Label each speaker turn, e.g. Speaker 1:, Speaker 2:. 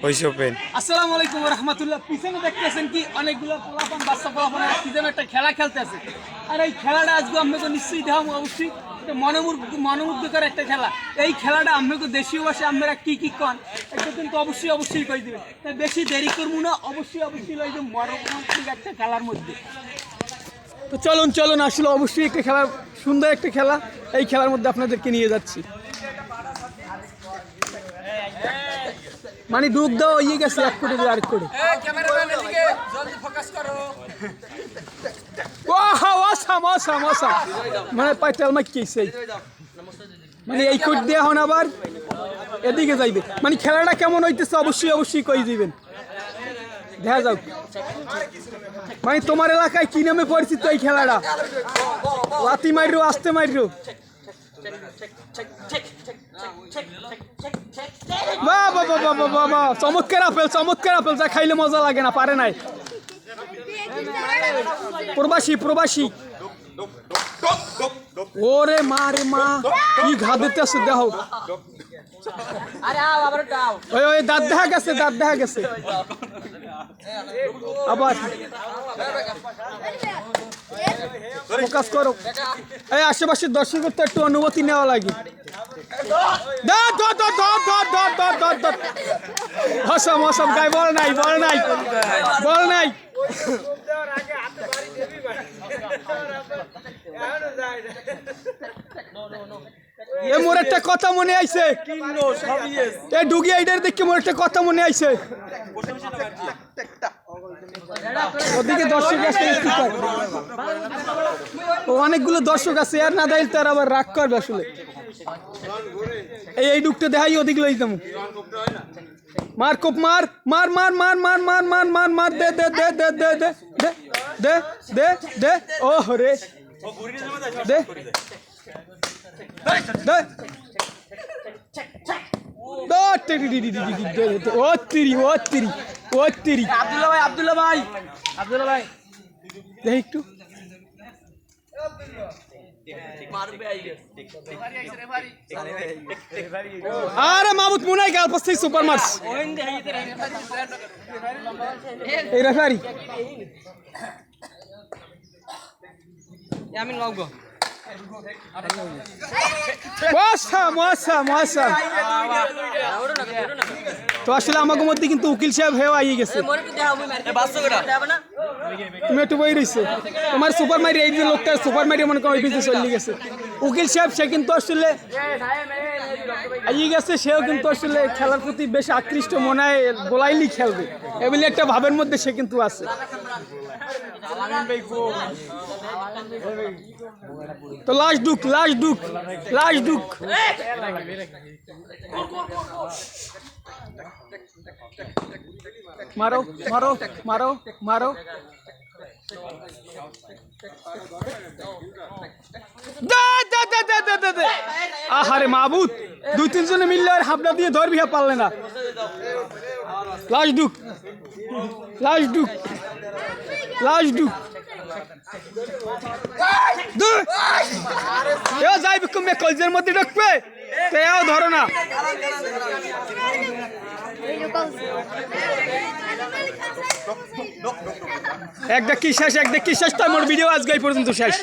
Speaker 1: হইছে ওপেন।
Speaker 2: আসসালামু আলাইকুম ওয়া রাহমাতুল্লাহ। পিছনে দেখতেছেন কি অনেকগুলো পোলাপান বাচ্চা পোলাপান কি যেন একটা খেলা খেলতেছে। আর এই খেলাটা আজকে আপনাকে নিশ্চয়ই দেখাবো, অবশ্যই এটা মনোমুগ্ধকর একটা খেলা। এই খেলাটা আপনাকে দেশীয় ভাষায় আপনারা কি কন এটা কিন্তু অবশ্যই কই দিবেন। তাই বেশি দেরি করবো না, অবশ্যই লই যে মনোমুগ্ধকর একটা খেলার মধ্যে। তো চলুন আসলে অবশ্যই একটা খেলা, সুন্দর একটা খেলা। এই খেলার মধ্যে আপনাদেরকে নিয়ে যাচ্ছি। মানে ডুব দাও ইয়ে গেছে 1 কোটি আর 1 কোটি। ক্যামেরাম্যান এদিকে জলদি ফোকাস করো। ওয়াও আসাম মানে পাইটাল মাইকেছে। মানে এই কোট দিয়ে হন আবার এদিকে যাইবে। মানে খেলাটা কেমন হইতেছে অবশ্যই কই দিবেন, দেখা যাও। মানে তোমার এলাকায় কি নামে পরিচিত এই খেলাটা? লাতি মাইরো, আস্তে মাইরো। চমৎকার আপেল যা খাইলে মজা লাগে না, পারে নাই। প্রবাসী ওরে মা রে মা, কি ঘা দিতে আছে দেখো। ওই দাঁত দেখা গেছে আবার। ফোকাস করো। এই আশেপাশের দর্শকদের তো একটু অনুমতি নেওয়া লাগে। মশাম গাই বল নাই। মোর একটা কথা মনে আইছে, এই ডুগি আইডার দেখে মোর একটা কথা মনে আইছে। ওদিকে দর্শক আছে, অনেকগুলো দর্শক আছে, আর না দাইল তার আবার রাগ করবে আসলে। এই ডুকটা দেখাই, ওদিকে লই যাবো। মার কোপ মার দে ও রে দে আব্দুল্লাহ ভাই দেখ একটু। আরে মাহমুদ মুনাই গাল পাচ্ছে সুপার মার্স। এই রেফারি আমি লগো মশা। তো আসলে আমাকে মধ্যে কিন্তু উকিল সাহেব হেও আইয়ে গেছে। তুমি একটু বই রইছে তোমার সুপার মারি, এই যে লোকটা সুপার মারি মনে করো বিজনেস চলে গেছে। উকিল সাহেব সে কিন্তু আসলে আইয়ে গেছে, সেও কিন্তু আসলে খেলার প্রতি বেশ আকৃষ্ট, মনে হয় গোলাইলি খেলবে এগুলি একটা ভাবের মধ্যে সে কিন্তু আছে। তো লাস্ট ডুক মারো আহারে মাহবুদ, 2-3 জনে মিললে আর হাবলা দিয়ে ধরবি, পারলে না। লাস্ট ডুক যাইবে কমে কলজের মধ্যে ঢুকবে, তেও ধরো না। এক দেখি শেষ, তো আমার ভিডিও আজকে এই পর্যন্ত শেষ।